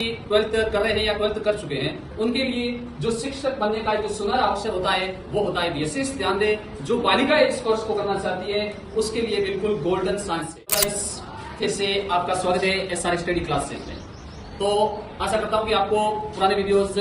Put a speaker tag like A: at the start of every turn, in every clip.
A: Twelfth कर रहे हैं या ट्वेल्थ कर चुके हैं उनके लिए जो शिक्षक बनने का जो सुनहरा अवसर होता है वो होता है बीएससी। ध्यान दें, जो बालिका इस कोर्स को करना चाहती है उसके लिए बिल्कुल गोल्डन चांस है। फिर से आपका स्वागत है एसआर स्टडी क्लासेस में। तो आशा करता हूँ कि आपको पुराने वीडियोस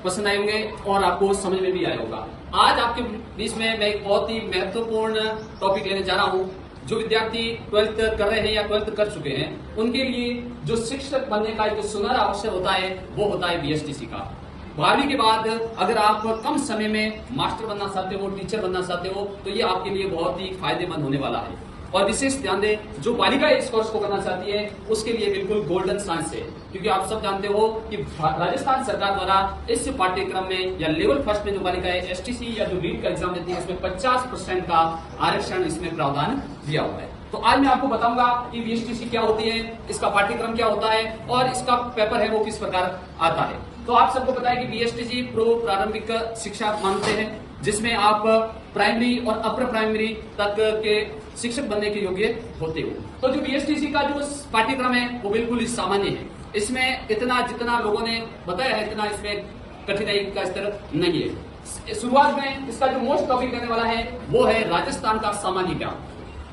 A: पसंद आए होंगे और आपको समझ में भी आया होगा। आज आपके बीच में मैं एक बहुत ही महत्वपूर्ण टॉपिक लेने जा रहा हूँ। जो विद्यार्थी ट्वेल्थ कर रहे हैं या ट्वेल्थ कर चुके हैं उनके लिए जो शिक्षक बनने का जो सुनहरा अवसर होता है वो होता है बीएसटीसी का। 12वीं के बाद अगर आप कम समय में मास्टर बनना चाहते हो, टीचर बनना चाहते हो, तो ये आपके लिए बहुत ही फायदेमंद होने वाला है। और विशेष ध्यान दें, जो बालिका इस कोर्स को करना चाहती है उसके लिए बिल्कुल गोल्डन चांस है, क्योंकि आप सब जानते हो कि राजस्थान सरकार द्वारा इस पाठ्यक्रम में या लेवल फर्स्ट में जो बालिका है एसटीसी या जो रीट का एग्जाम देती है इसमें 50% का आरक्षण इसमें प्रावधान दिया हुआ है। तो आज मैं आपको बताऊंगा कि बीएसटीसी क्या होती है, इसका पाठ्यक्रम क्या होता है और इसका पेपर है वो किस प्रकार आता है। तो आप सबको पता है कि बीएसटीसी पूर्व प्रारंभिक शिक्षा मानते हैं, जिसमें आप प्राइमरी और अपर प्राइमरी तक के शिक्षक बनने के योग्य होते हो। तो जो बीएसटीसी का जो पाठ्यक्रम है वो बिल्कुल सामान्य है। इसमें इतना जितना लोगों ने बताया है इतना इसमें कठिनाई का स्तर नहीं है। शुरुआत में इसका जो मोस्ट टॉपिक रहने वाला है वो है राजस्थान का सामान्य ज्ञान।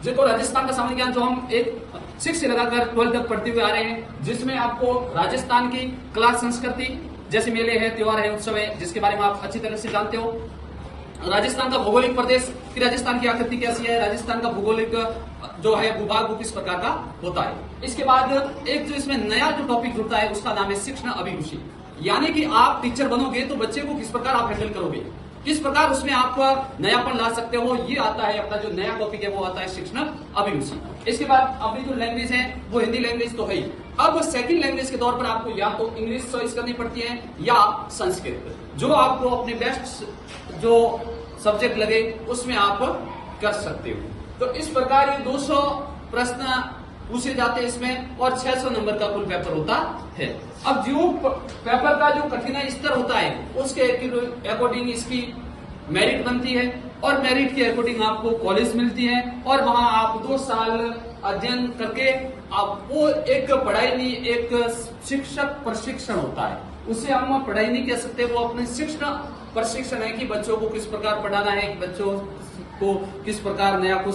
A: जिसको राजस्थान का सामान्य ज्ञान जो हम एक 6 से लगाकर 12 तक पढ़ते हुए आ रहे हैं, जिसमें आपको राजस्थान की कला संस्कृति जैसे मेले हैं, त्योहार है, उत्सव है, जिसके बारे में आप अच्छी तरह से जानते हो। राजस्थान का भौगोलिक प्रदेश कि राजस्थान की आकृति कैसी है, राजस्थान का भौगोलिक जो है भूभाग वो किस प्रकार का होता है। इसके बाद एक जो इसमें नया जो टॉपिक जुड़ता है उसका नाम है शिक्षण अभिरुचि, यानी कि आप टीचर बनोगे तो बच्चे को किस प्रकार आप हैंडल करोगे, किस प्रकार उसमें आप नयापन ला सकते हो। ये आता है अपना जो नया टॉपिक है वो आता है शिक्षण अभिरुचि। इसके बाद अपनी जो लैंग्वेज है वो हिंदी लैंग्वेज तो है ही। अब सेकंड लैंग्वेज के तौर पर आपको या तो इंग्लिश चॉइस करनी पड़ती है या संस्कृत, जो आपको अपने बेस्ट जो सब्जेक्ट लगे उसमें आप कर सकते हो। तो इस प्रकार ये 200 प्रश्न पूछे जाते हैं इसमें और 600 नंबर का कुल पेपर होता है। अब जो पेपर का जो कठिनाई स्तर होता है उसके अकॉर्डिंग इसकी मेरिट बनती है और मेरिट के अकॉर्डिंग आपको कॉलेज मिलती है और वहां आप 2 साल अध्ययन करके आप वो एक पढ़ाई नहीं, एक शिक्षक प्रशिक्षण होता है, उसे हम पढ़ाई नहीं कह सकते, वो अपने शिक्षण प्रशिक्षण है कि बच्चों को किस प्रकार पढ़ाना है, बच्चों को किस प्रकार नया कुछ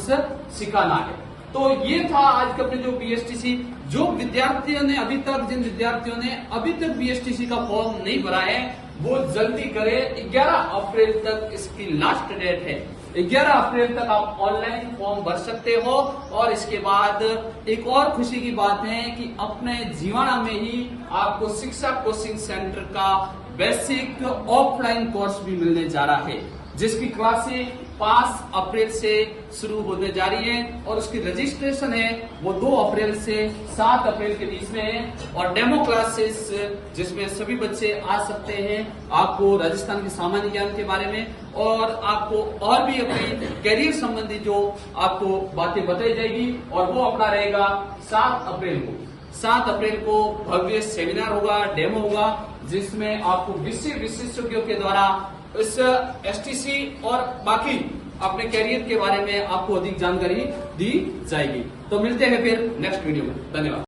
A: सिखाना है। तो ये था आज का अपने जो बीएसटीसी जो विद्यार्थियों ने अभी तक जिन विद्यार्थियों ने अभी तक बीएसटीसी का फॉर्म नहीं भरा है वो जल्दी करें। 11 अप्रैल तक इसकी लास्ट डेट है। 11 अप्रैल तक आप ऑनलाइन फॉर्म भर सकते हो। और इसके बाद एक और खुशी की बात है कि अपने जीवाणा में ही आपको शिक्षा कोचिंग सेंटर का बेसिक ऑफलाइन कोर्स भी मिलने जा रहा है, जिसकी क्लासें 5 अप्रैल से शुरू होने जा रही है और उसकी रजिस्ट्रेशन है वो 2 अप्रैल से 7 अप्रैल के बीच में है। और डेमो क्लासेस जिसमें सभी बच्चे आ सकते हैं, आपको राजस्थान के सामान्य ज्ञान के बारे में और आपको और भी अपनी करियर संबंधी जो आपको बातें बताई जाएगी। और वो अपना रहेगा 7 अप्रैल को। 7 अप्रैल को भव्य सेमिनार होगा, डेमो होगा, जिसमें आपको विशेषज्ञों के द्वारा इस एसटीसी और बाकी अपने कैरियर के बारे में आपको अधिक जानकारी दी जाएगी। तो मिलते हैं फिर नेक्स्ट वीडियो में। धन्यवाद।